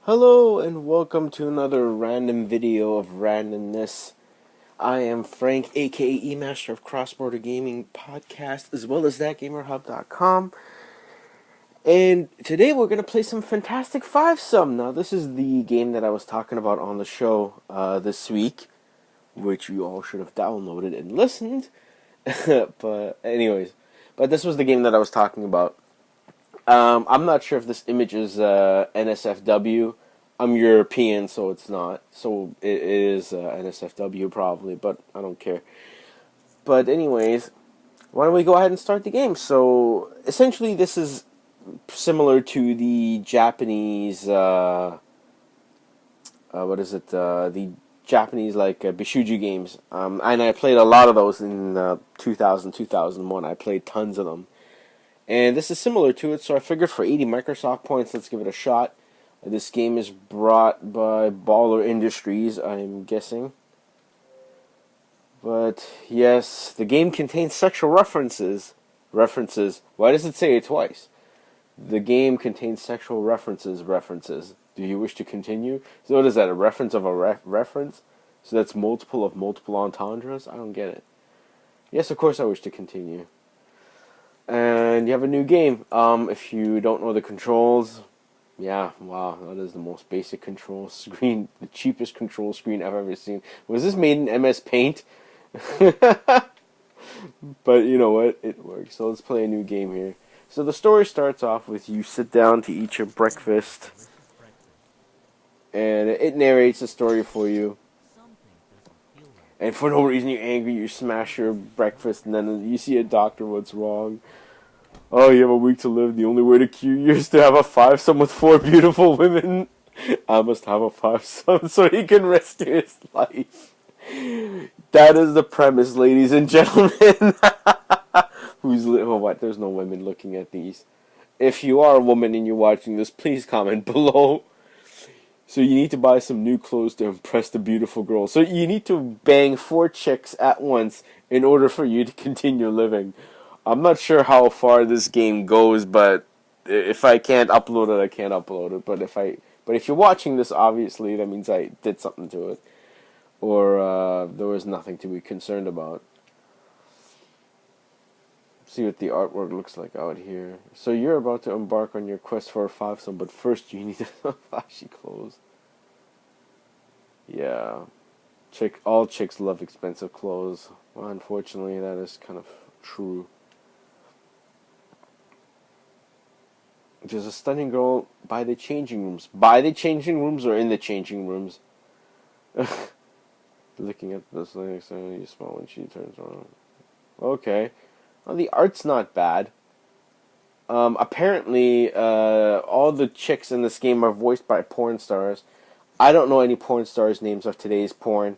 Hello and welcome to another random video of randomness. I am Frank, aka eMaster of Cross-Border Gaming Podcast, as well as ThatGamerHub.com. And today we're going to play some fantastic Fivesome. Now this is the game that I was talking about on the show this week, which you all should have downloaded and listened. but this was the game that I was talking about. I'm not sure if this image is NSFW. I'm European, so it's not. So it is NSFW probably, but I don't care. But anyways, why don't we go ahead and start the game? So essentially, this is similar to the Japanese. What is it? The Japanese Bishuji games. And I played a lot of those in 2000, 2001. I played tons of them. And this is similar to it, so I figured for 80 Microsoft points, let's give it a shot. This game is brought by Baller Industries, I'm guessing. But, yes, the game contains sexual references. Why does it say it twice? The game contains sexual references. Do you wish to continue? So what is that, a reference of a reference? So that's multiple of multiple entendres? I don't get it. Yes, of course I wish to continue. And you have a new game. If you don't know the controls, yeah, wow, that is the most basic control screen, the cheapest control screen I've ever seen. Was this made in MS Paint? But you know what? It works. So let's play a new game here. So the story starts off with you sit down to eat your breakfast, and it narrates the story for you. And for no reason you're angry, you smash your breakfast, and then you see a doctor, what's wrong? Oh, you have a week to live, the only way to cure you is to have a fivesome with 4 beautiful women. I must have a fivesome so he can rescue his life. That is the premise, ladies and gentlemen. What? There's no women looking at these. If you are a woman and you're watching this, please comment below. So you need to buy some new clothes to impress the beautiful girl. So you need to bang 4 chicks at once in order for you to continue living. I'm not sure how far this game goes, but if I can't upload it, I can't upload it. But if you're watching this, obviously that means I did something to it, or there was nothing to be concerned about. See what the artwork looks like out here. So you're about to embark on your quest for a fivesome, but first you need flashy clothes. Yeah, all chicks love expensive clothes. Well, unfortunately, that is kind of true. There's a stunning girl by the changing rooms. By the changing rooms or in the changing rooms? Looking at this thing, you smell when she turns around. Okay. Well, the art's not bad. Apparently, all the chicks in this game are voiced by porn stars. I don't know any porn stars' names of today's porn.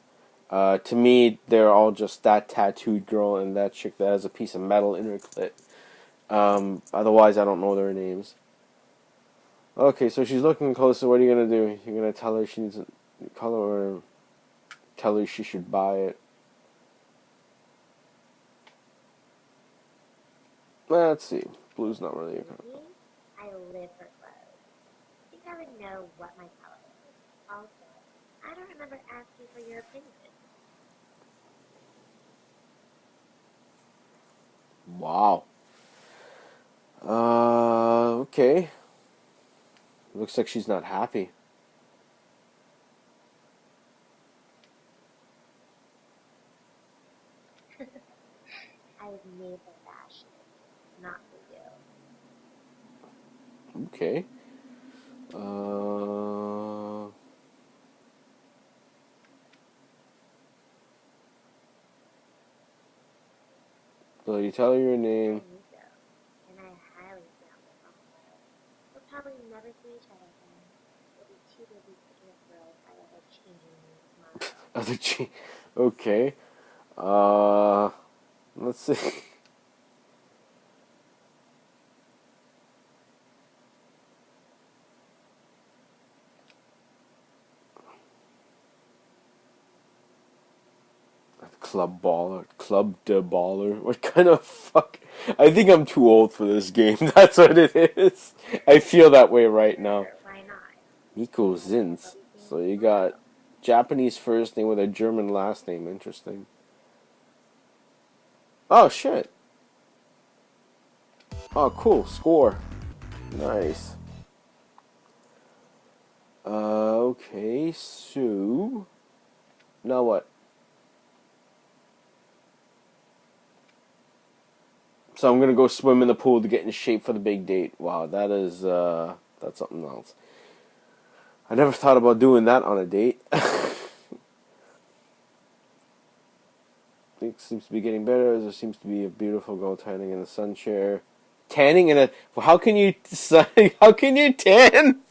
To me, they're all just that tattooed girl and that chick that has a piece of metal in her clit. Otherwise, I don't know their names. Okay, so she's looking closer. What are you going to do? You're going to tell her she needs a color or tell her she should buy it? Well, let's see. Blue's not really a color. I live for clothes. I think I would know what my color is. Also, I don't remember asking for your opinion. Wow. Okay. Looks like she's not happy. I was made for fashion, not for you. Okay. So you tell her your name. I need you, and I highly doubt this on clothes. We'll probably never see each other again. We'll be too busy picking up girls by other changing rooms tomorrow. Okay. Let's see. Club de Baller. What kind of fuck? I think I'm too old for this game. That's what it is. I feel that way right now. Sure, why not? Miko Have you Zins. ever seen So you one? got Japanese first name with a German last name. Interesting. Oh shit. Oh cool. Score. Nice. Okay. So now what? So I'm gonna go swim in the pool to get in shape for the big date. Wow, that's something else. I never thought about doing that on a date. It seems to be getting better. There seems to be a beautiful girl tanning in the sun chair. Tanning in a well, how can you tan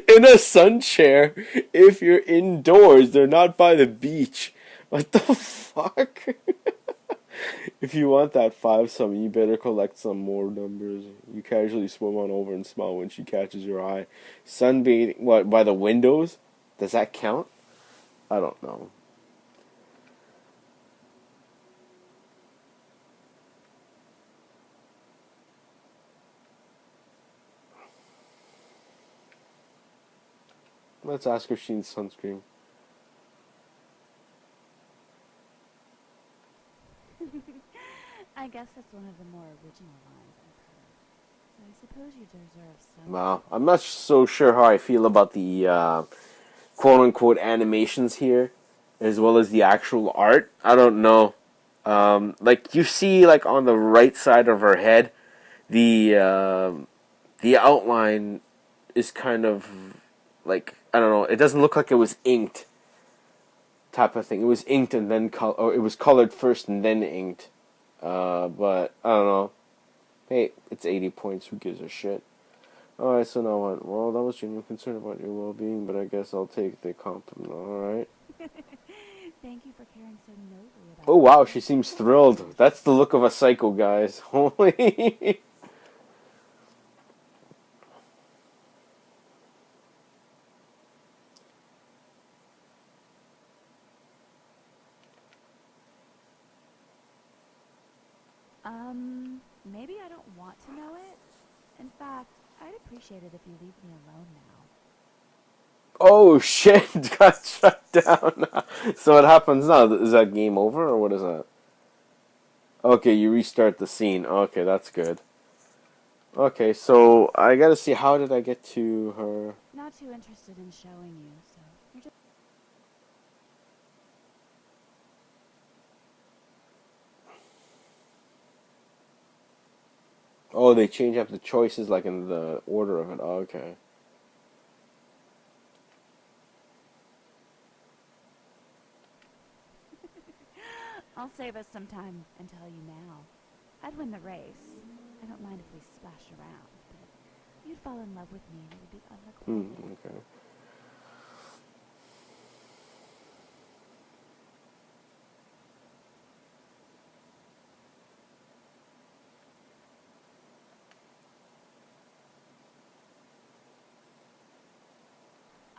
in a sun chair if you're indoors? They're not by the beach. What the fuck? If you want that Fivesome, you better collect some more numbers. You casually swim on over and smile when she catches your eye. Sunbathing, what, by the windows? Does that count? I don't know. Let's ask her if she needs sunscreen. I guess that's one of the more original lines I've heard. So I suppose you deserve some Well, credit. I'm not so sure how I feel about the quote unquote animations here, as well as the actual art. I don't know. Like you see, like on the right side of her head, the outline is kind of like I don't know. It doesn't look like it was inked type of thing. It was inked and then or it was colored first and then inked. But I don't know. Hey, it's 80 points. Who gives a shit? Alright, so now what? Well, that was genuine concern about your well-being, but I guess I'll take the compliment. Alright. Thank you for caring so nobly about Oh my wow, she seems well-being. thrilled. That's the look of a psycho, guys. Holy. Maybe I don't want to know it. In fact, I'd appreciate it if you leave me alone now. Oh shit, got shut down. So what happens now? Is that game over or what is that? Okay, you restart the scene. Okay, that's good. Okay, so I gotta see how did I get to her. Not too interested in showing you, so you're just. Oh, they change up the choices like in the order of it. Okay. I'll save us some time and tell you now. I'd win the race. I don't mind if we splash around, but you'd fall in love with me and it would be unrequited. Okay.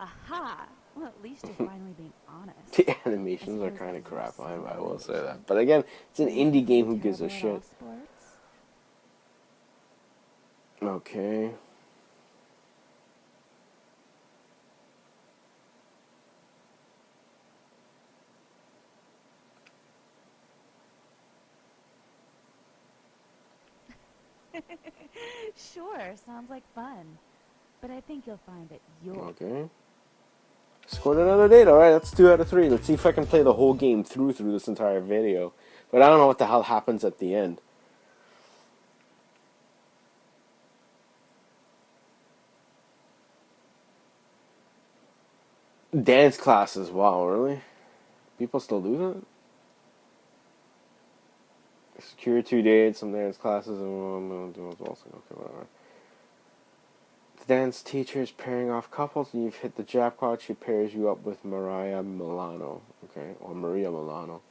Aha! Well, at least you're finally being honest. The I animations are suppose kind that of was all crap. I will say that. self-deprecation. But again, it's an So you're indie pretty game. Who gives a terrible at all shit? sports? Okay. Sure, sounds like fun. But I think you'll find that you're. Okay. Scored another date. All right, that's 2 out of 3. Let's see if I can play the whole game through this entire video. But I don't know what the hell happens at the end. Dance classes. Wow, really? People still do that? Secure 2 dates, some dance classes, and okay, whatever. The dance teacher is pairing off couples, and you've hit the jackpot. She pairs you up with Mariah Milano, okay, or Maria Milano.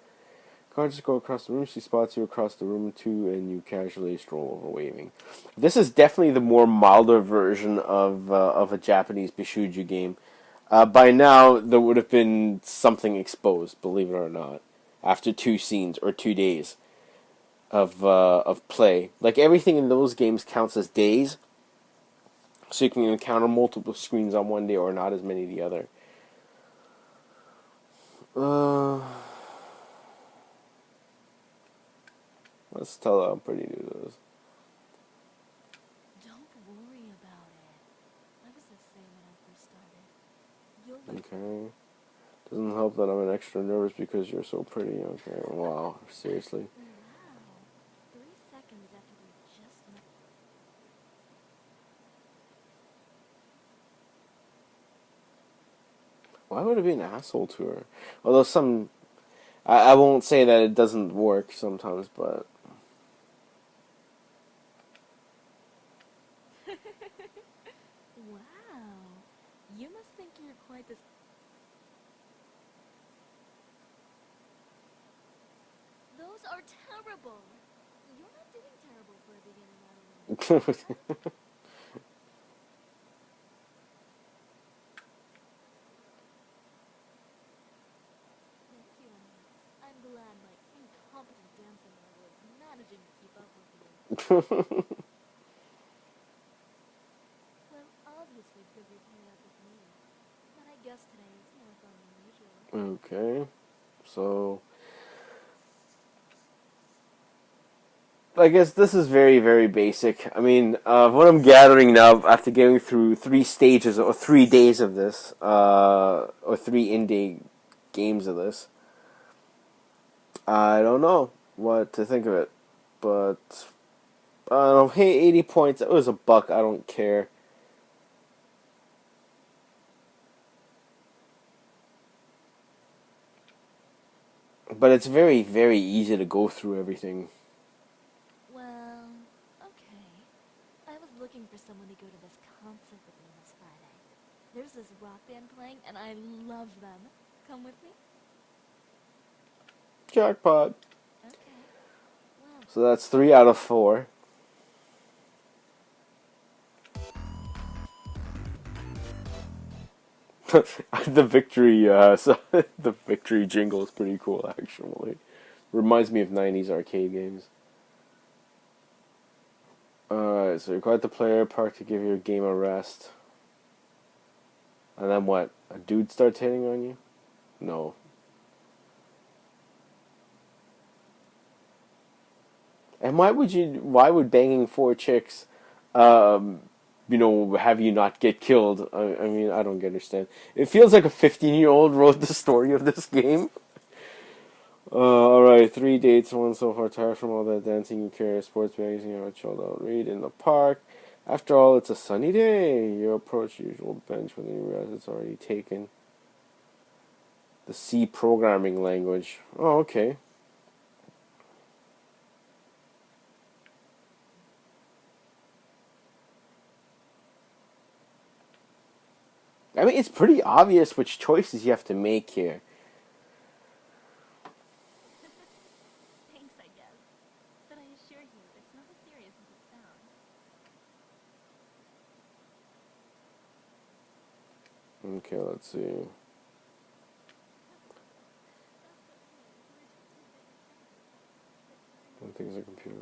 Cards go across the room. She spots you across the room too, and you casually stroll over, waving. This is definitely the more milder version of a Japanese Bishuju game. By now, there would have been something exposed, believe it or not, after 2 scenes or 2 days of play. Like everything in those games counts as days. So you can encounter multiple screens on one day or not as many the other. Let's tell how pretty it is. Don't worry about it. I was the same when I first started. You'll like Okay. Doesn't help that I'm extra nervous because you're so pretty. Okay. Wow. Seriously. Wow. 3 seconds after we just met. Why would it be an asshole to her? Although I won't say that it doesn't work sometimes, but Wow. You must think you're quite the. Those are terrible. You're not doing terrible for a beginner modeling. Thank you, Alex. I'm glad my incompetent dancing level is managing to keep up with you. Well, obviously because you paired up with me. But I guess today is more fun than usual. okay. So I guess this is very, very basic. I mean, what I'm gathering now after going through 3 stages or 3 days of this, or 3 in-day games of this, I don't know what to think of it. But I don't know. Hey, 80 points. It was a buck. I don't care. But it's very, very easy to go through everything. Well, okay. I was looking for someone to go to this concert with me this Friday. There's this rock band playing, and I love them. Come with me? Jackpot. Okay. Well, So that's 3 out of 4. The victory, the victory jingle is pretty cool. Actually, reminds me of '90s arcade games. Alright, so you got the player park to give your game a rest. And then what? A dude starts hitting on you? No. And why would banging 4 chicks, um, have you not get killed? I mean, I don't understand. It feels like a 15-year-old wrote the story of this game. Alright, 3 dates, one so far, tired from all that dancing, you carry a sports magazine, you have a chilled out read in the park. After all, it's a sunny day. You approach the usual bench when you realize it's already taken. The C programming language. Oh, okay. I mean, it's pretty obvious which choices you have to make here. thanks, I guess. But I assure you, it's not as serious as it sounds. Okay, let's see. I think it's a computer.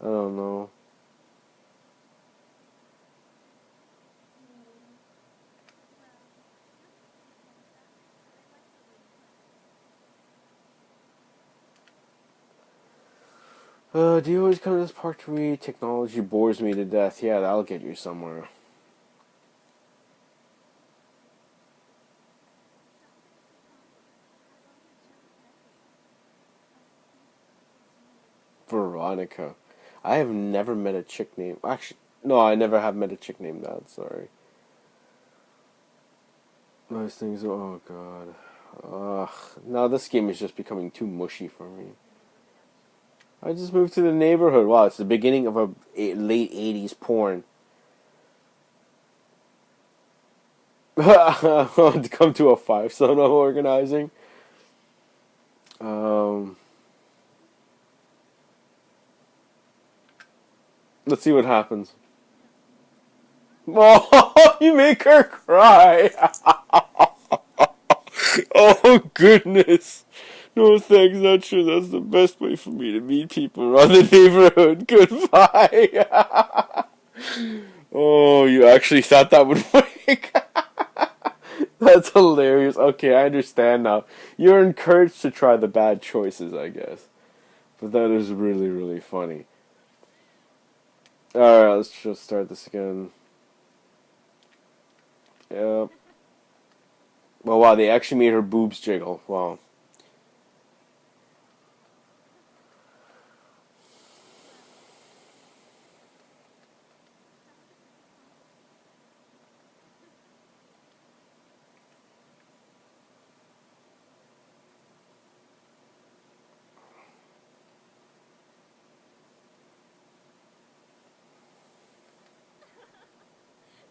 I don't know. Do you always come to this park to read? Technology bores me to death. Yeah, that'll get you somewhere. Veronica. I have never met a chick named... Actually, no, I never have met a chick named that. Sorry. Nice things... Oh, God. Ugh. Now this game is just becoming too mushy for me. I just moved to the neighborhood. Wow, it's the beginning of a late 80s porn. To come to a Fivesome I'm organizing. Let's see what happens. Oh, you make her cry. Oh, goodness. No, thanks, not sure that's the best way for me to meet people around the neighborhood. Goodbye. Oh, you actually thought that would work? That's hilarious. Okay, I understand now. You're encouraged to try the bad choices, I guess. But that is really, really funny. Alright, let's just start this again. Yep. Well, wow, they actually made her boobs jiggle. Wow.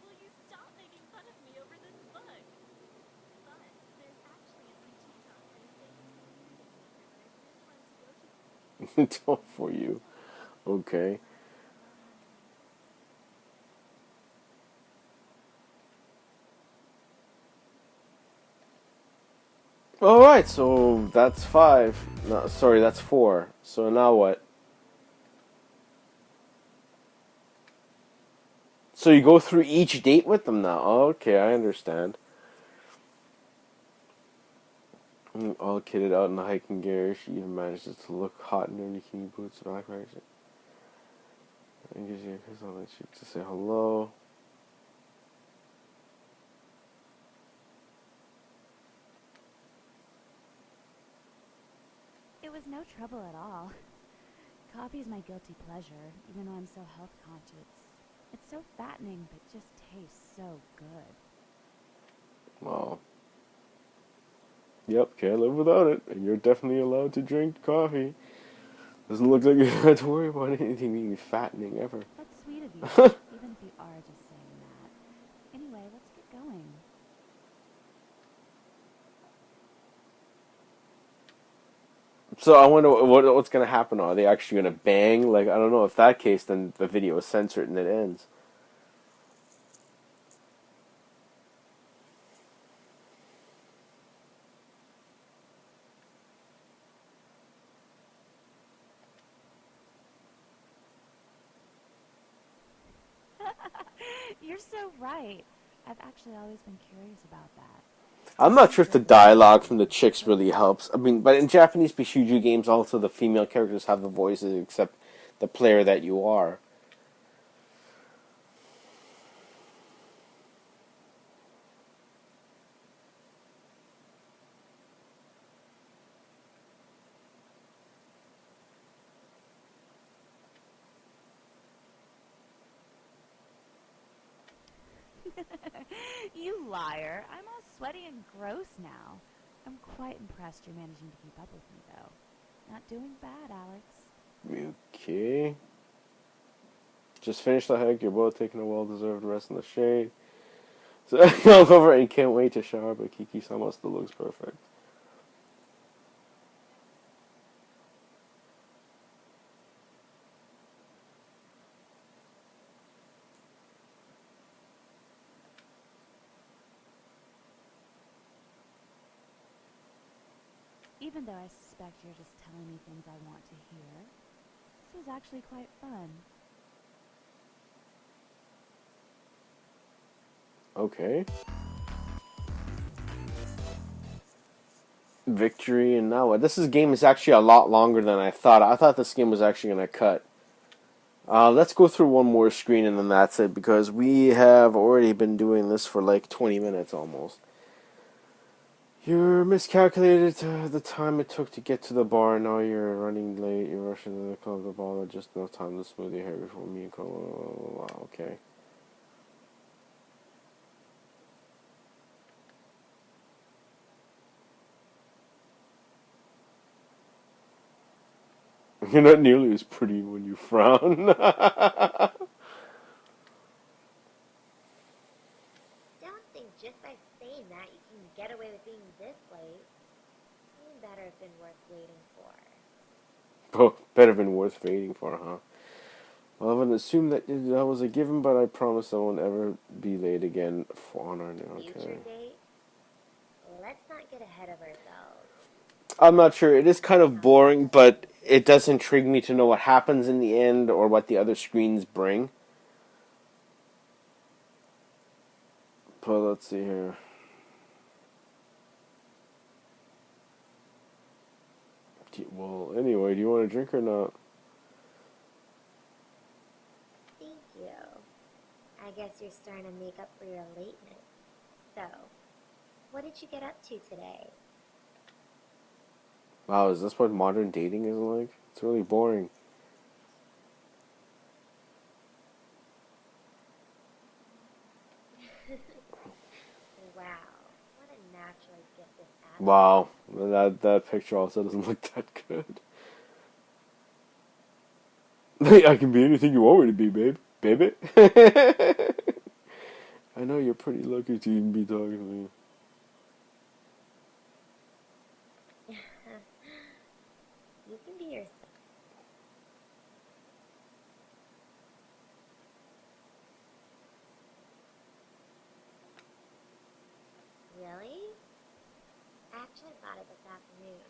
Will you stop making fun of me over this book? But there's actually a boutique on Wednesdays. It's fun to go to. It's all for you. Okay. Alright, so that's 5. No, sorry, that's 4. So now what? So you go through each date with them now. Okay, I understand. All kitted out in the hiking gear, she even manages to look hot in her bikini boots and backpacks. And gives you a kiss on the cheek to say hello. It was no trouble at all. Coffee's my guilty pleasure, even though I'm so health conscious. It's so fattening, but just tastes so good. Well, yep, can't live without it. And you're definitely allowed to drink coffee. Doesn't look like you have to worry about anything being fattening ever. That's sweet of you, even if you are just saying that. Anyway, let's get going. So I wonder what's gonna happen. Are they actually gonna bang? Like, I don't know. If that case, then the video is censored and it ends. You're so right. I've actually always been curious about that. I'm not sure if the dialogue from the chicks really helps. I mean, but in Japanese Bishuju games, also the female characters have the voices, except the player that you are. You liar. I'm all sweaty and gross now. I'm quite impressed you're managing to keep up with me, though. Not doing bad, Alex. Okay. Just finished the hike. You're both taking a well-deserved rest in the shade. So I'll over and can't wait to shower, but Kiki-sama still looks perfect. Even though I suspect you're just telling me things I want to hear, this was actually quite fun. Okay. Victory, and now what? This game is actually a lot longer than I thought. I thought this game was actually going to cut. Let's go through one more screen and then that's it, because we have already been doing this for like 20 minutes almost. You're miscalculated the time it took to get to the bar. Now you're running late. You're rushing to the club. The ball. Just enough time to smooth your hair before me and Cole. Okay. You're not nearly as pretty when you frown. Don't think just by saying that you can get away with being this late. You better have been worth waiting for. Oh, better been worth waiting for, huh? Well, I would assume that that was a given, but I promise I won't ever be late again on our new. Future date? Let's not get ahead of ourselves. I'm not sure. It is kind of boring, but it does intrigue me to know what happens in the end or what the other screens bring. But let's see here. Well, anyway, do you want a drink or not? Thank you. I guess you're starting to make up for your lateness. So, what did you get up to today? Wow, is this what modern dating is like? It's really boring. Wow, what a naturally gifted athlete. Wow, that picture also doesn't look that good. I can be anything you want me to be, babe. Baby. I know you're pretty lucky to even be talking to me. You can be yourself. Really? I actually thought it this afternoon.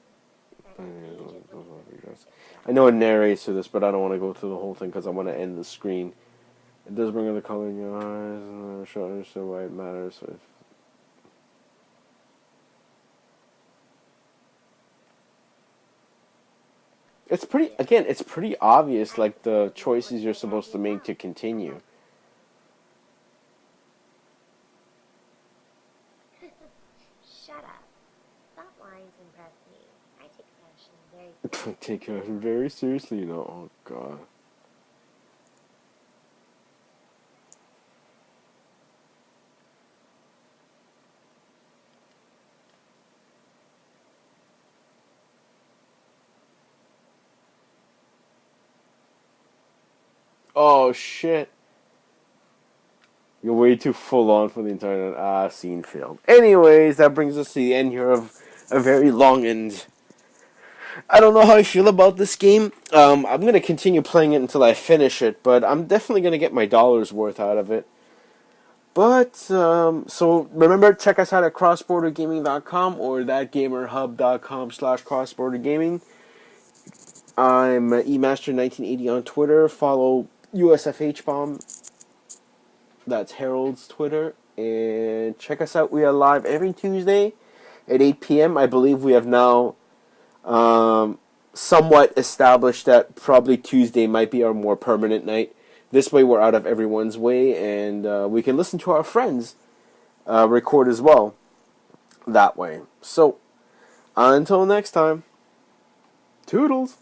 Spent ages looking for the perfect I know film. it narrates to this, but I don't want to go through the whole thing because I want to end the screen. It does bring out the color in your eyes and show understand why it matters. So if it's pretty, Yeah. again, it's pretty obvious, I like the suppose you could choices you're say that supposed to make yourself. to continue. Shut up. Stop lying to impress me. I take passion very seriously, Take you it know. very seriously, you know. Oh God. Oh shit. You're way too full on for the entire scene failed. Anyways, that brings us to the end here of a very long and I don't know how I feel about this game. I'm gonna continue playing it until I finish it, but I'm definitely gonna get my dollar's worth out of it. But so remember, check us out at crossbordergaming.com or thatgamerhub.com/crossbordergaming. I'm emaster1980 on Twitter. Follow USFHbomb. That's Harold's Twitter. And check us out. We are live every Tuesday at 8 p.m. I believe we have now um, somewhat established that probably Tuesday might be our more permanent night. This way we're out of everyone's way and we can listen to our friends record as well that way. So, until next time, toodles.